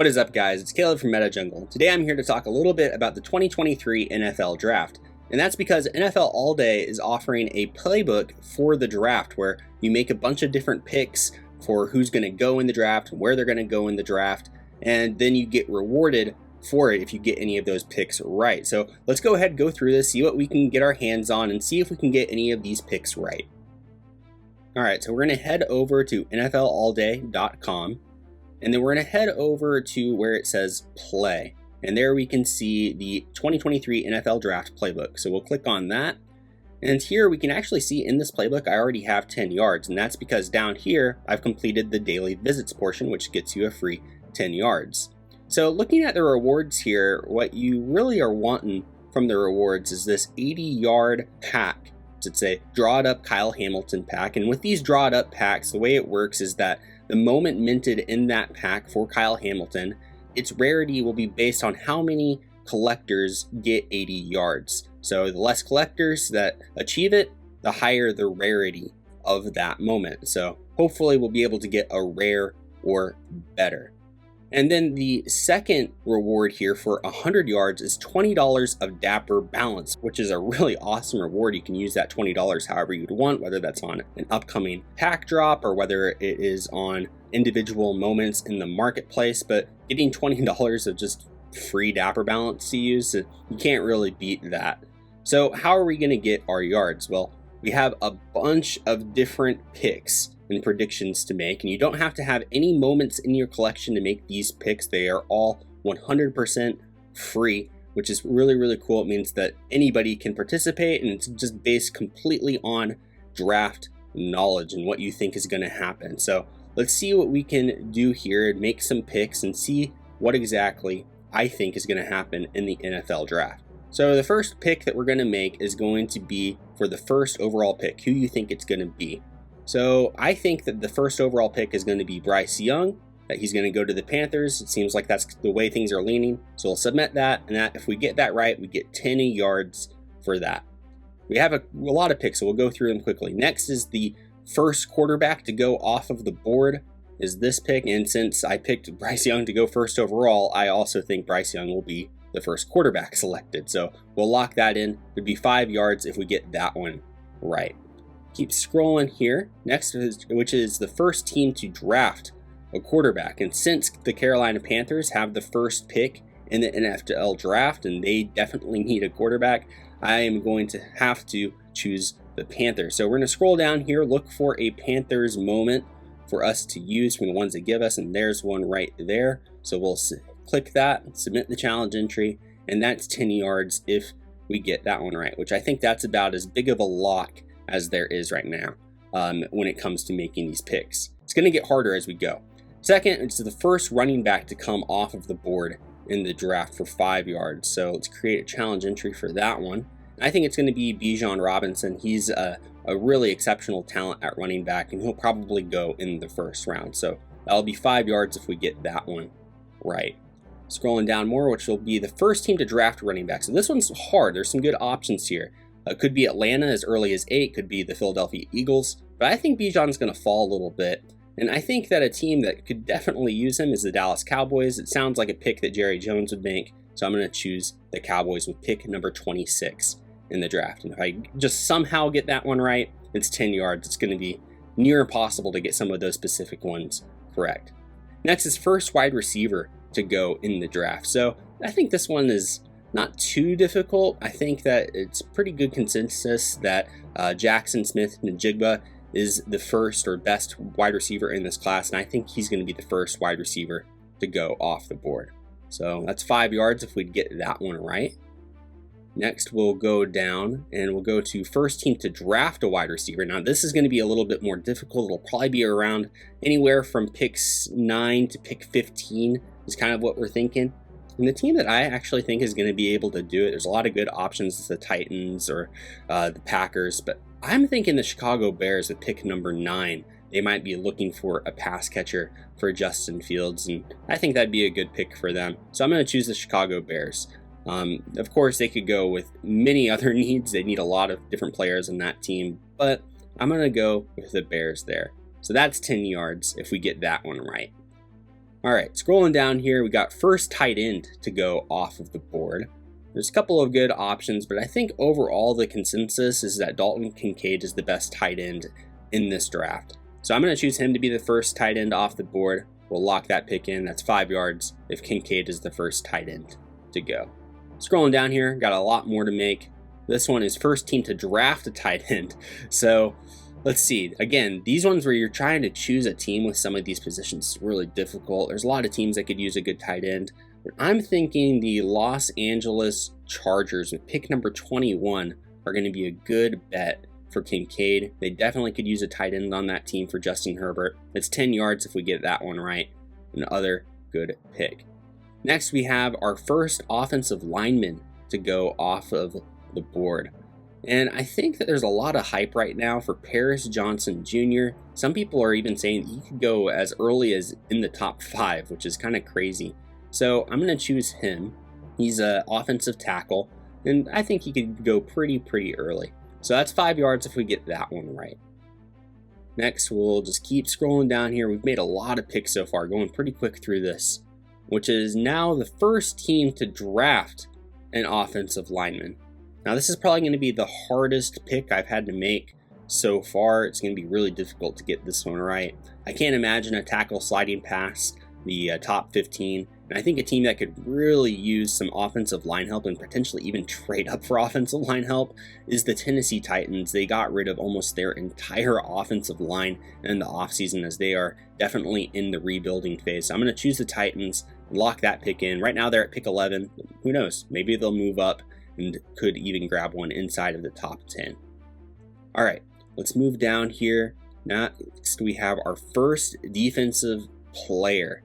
What is up, guys? It's Caleb from MetaJungle. Today I'm here to talk a little bit about the 2023 NFL Draft. And that's because NFL All Day is offering a playbook for the draft where you make a bunch of different picks for who's going to go in the draft, where they're going to go in the draft, and then you get rewarded for it if you get any of those picks right. So let's go ahead and go through this, see what we can get our hands on, and see if we can get any of these picks right. All right, so we're going to head over to NFLAllDay.com. And then we're going to head over to where it says play. And there we can see the 2023 NFL Draft Playbook. So we'll click on that. And here we can actually see in this playbook, I already have 10 yards. And that's because down here, I've completed the daily visits portion, which gets you a free 10 yards. So looking at the rewards here, what you really are wanting from the rewards is this 80-yard pack. It's a draw it up Kyle Hamilton pack. And with these draw it up packs, the way it works is that the moment minted in that pack for Kyle Hamilton, its rarity will be based on how many collectors get 80 yards. So the less collectors that achieve it, the higher the rarity of that moment. So hopefully we'll be able to get a rare or better. And then the second reward here for 100 yards is $20 of Dapper Balance, which is a really awesome reward. You can use that $20 however you'd want, whether that's on an upcoming pack drop or whether it is on individual moments in the marketplace. But getting $20 of just free Dapper Balance to use, you can't really beat that. So how are we going to get our yards? Well, we have a bunch of different picks and predictions to make, and you don't have to have any moments in your collection to make these picks. They are all 100% free, which is really, really cool. It means that anybody can participate, and it's just based completely on draft knowledge and what you think is going to happen. So let's see what we can do here and make some picks and see what exactly I think is going to happen in the NFL draft. So the first pick that we're going to make is going to be for the first overall pick. Who you think it's going to be? So I think that the first overall pick is going to be Bryce Young, that he's going to go to the Panthers. It seems like that's the way things are leaning. So we'll submit that, and that if we get that right, we get 10 yards for that. We have a lot of picks, so we'll go through them quickly. Next is the first quarterback to go off of the board is this pick. And since I picked Bryce Young to go first overall, I also think Bryce Young will be the first quarterback selected. So we'll lock that in. It would be 5 yards if we get that one right. Keep scrolling here. Next, which is the first team to draft a quarterback. And since the Carolina Panthers have the first pick in the NFL draft and they definitely need a quarterback, I am going to have to choose the Panthers. So we're going to scroll down here, look for a Panthers moment for us to use from the ones they give us, and there's one right there. So we'll click that, submit the challenge entry, and that's 10 yards if we get that one right, which I think that's about as big of a lock as there is right now when it comes to making these picks. It's going to get harder as we go. Second, it's the first running back to come off of the board in the draft for 5 yards. So let's create a challenge entry for that one. I think it's going to be Bijan Robinson. He's a really exceptional talent at running back, and he'll probably go in the first round. So that'll be 5 yards if we get that one right. Scrolling down more, which will be the first team to draft running back. So this one's hard. There's some good options here. Could be Atlanta as early as 8, could be the Philadelphia Eagles, but I think Bijan's going to fall a little bit. And I think that a team that could definitely use him is the Dallas Cowboys. It sounds like a pick that Jerry Jones would make, so I'm going to choose the Cowboys with pick number 26 in the draft. And if I just somehow get that one right, it's 10 yards. It's going to be near impossible to get some of those specific ones correct. Next is first wide receiver to go in the draft. So I think this one is not too difficult. I think that it's pretty good consensus that Jackson Smith-Njigba is the first or best wide receiver in this class, and I think he's going to be the first wide receiver to go off the board. So that's 5 yards if we get that one right. Next, we'll go down and we'll go to first team to draft a wide receiver. Now, this is going to be a little bit more difficult. It'll probably be around anywhere from picks 9 to pick 15 is kind of what we're thinking. And the team that I actually think is going to be able to do it, there's a lot of good options. It's the Titans or the Packers, but I'm thinking the Chicago Bears at pick number 9. They might be looking for a pass catcher for Justin Fields, and I think that'd be a good pick for them. So I'm going to choose the Chicago Bears. Of course, they could go with many other needs. They need a lot of different players in that team, but I'm going to go with the Bears there. So that's 10 yards if we get that one right. All right, scrolling down here, we got first tight end to go off of the board. There's a couple of good options, but I think overall the consensus is that Dalton Kincaid is the best tight end in this draft. So I'm going to choose him to be the first tight end off the board. We'll lock that pick in. That's 5 yards if Kincaid is the first tight end to go. Scrolling down here, got a lot more to make. This one is first team to draft a tight end. So let's see. Again, these ones where you're trying to choose a team with some of these positions is really difficult. There's a lot of teams that could use a good tight end. But I'm thinking the Los Angeles Chargers with pick number 21 are going to be a good bet for Kincaid. They definitely could use a tight end on that team for Justin Herbert. It's 10 yards if we get that one right. Another good pick. Next, we have our first offensive lineman to go off of the board. And I think that there's a lot of hype right now for Paris Johnson Jr. Some people are even saying he could go as early as in the top 5, which is kind of crazy. So I'm going to choose him. He's an offensive tackle, and I think he could go pretty early. So that's 5 yards if we get that one right. Next, we'll just keep scrolling down here. We've made a lot of picks so far, going pretty quick through this, which is now the first team to draft an offensive lineman. Now, this is probably going to be the hardest pick I've had to make so far. It's going to be really difficult to get this one right. I can't imagine a tackle sliding past the top 15. And I think a team that could really use some offensive line help and potentially even trade up for offensive line help is the Tennessee Titans. They got rid of almost their entire offensive line in the offseason, as they are definitely in the rebuilding phase. So I'm going to choose the Titans and lock that pick in. Right now they're at pick 11. Who knows? Maybe they'll move up and could even grab one inside of the top 10. All right, let's move down here. Next, we have our first defensive player.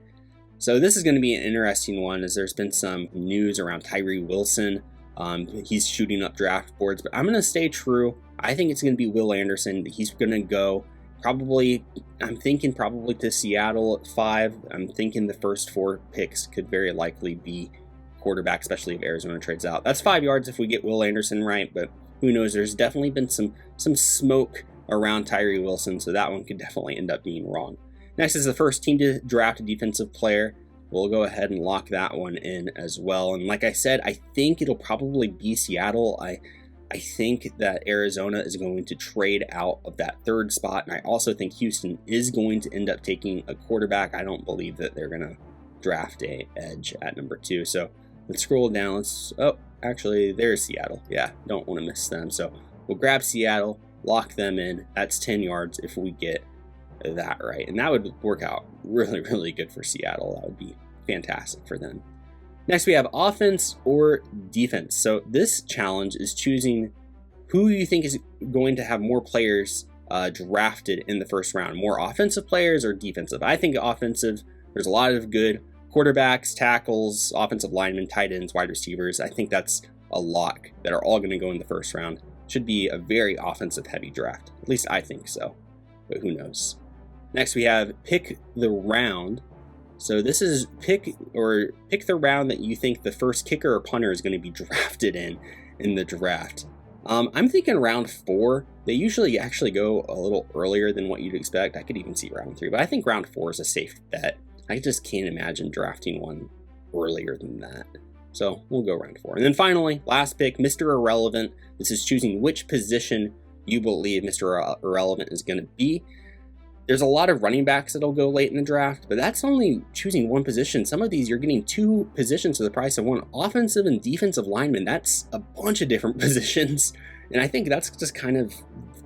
So this is going to be an interesting one, as there's been some news around Tyree Wilson. He's shooting up draft boards, but I'm going to stay true. I think it's going to be Will Anderson. He's going to go I'm thinking probably to Seattle at 5. I'm thinking the first 4 picks could very likely be quarterback, especially if Arizona trades out. That's 5 yards if we get Will Anderson right, but who knows? There's definitely been some smoke around Tyree Wilson, so that one could definitely end up being wrong. Next is the first team to draft a defensive player. We'll go ahead and lock that one in as well. And like I said, I think it'll probably be Seattle. I think that Arizona is going to trade out of that 3rd spot, and I also think Houston is going to end up taking a quarterback. I don't believe that they're going to draft a edge at number 2. So let's scroll down. Actually, there's Seattle. Yeah, don't want to miss them. So we'll grab Seattle, lock them in. That's 10 yards if we get that right. And that would work out really good for Seattle. That would be fantastic for them. Next, we have offense or defense. So this challenge is choosing who you think is going to have more players drafted in the first round. More offensive players or defensive? I think offensive. There's a lot of good quarterbacks, tackles, offensive linemen, tight ends, wide receivers. I think that's a lock that are all going to go in the first round. Should be a very offensive heavy draft. At least I think so, but who knows? Next, we have pick the round. So this is pick the round that you think the first kicker or punter is going to be drafted in the draft. I'm thinking round 4. They usually actually go a little earlier than what you'd expect. I could even see round 3, but I think round 4 is a safe bet. I just can't imagine drafting one earlier than that. So we'll go round 4. And then finally, last pick, Mr. Irrelevant. This is choosing which position you believe Mr. Irrelevant is going to be. There's a lot of running backs that'll go late in the draft, but that's only choosing one position. Some of these, you're getting 2 positions for the price of one. Offensive and defensive lineman, that's a bunch of different positions. And I think that's just kind of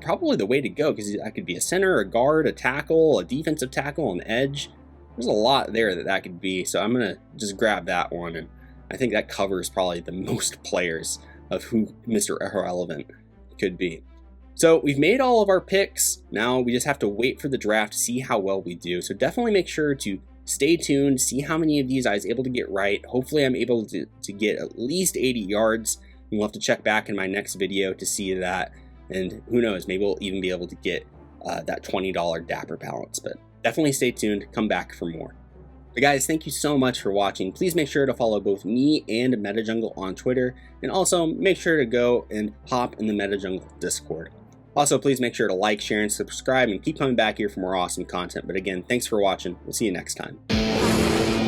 probably the way to go, because I could be a center, a guard, a tackle, a defensive tackle, an edge. There's a lot there that could be. So I'm going to just grab that one. And I think that covers probably the most players of who Mr. Irrelevant could be. So we've made all of our picks. Now we just have to wait for the draft to see how well we do. So definitely make sure to stay tuned, see how many of these I was able to get right. Hopefully I'm able to get at least 80 yards. And we'll have to check back in my next video to see that. And who knows, maybe we'll even be able to get that $20 Dapper balance. But definitely stay tuned, come back for more. But guys, thank you so much for watching. Please make sure to follow both me and MetaJungle on Twitter. And also make sure to go and hop in the MetaJungle Discord. Also, please make sure to like, share, and subscribe, and keep coming back here for more awesome content. But again, thanks for watching. We'll see you next time. you.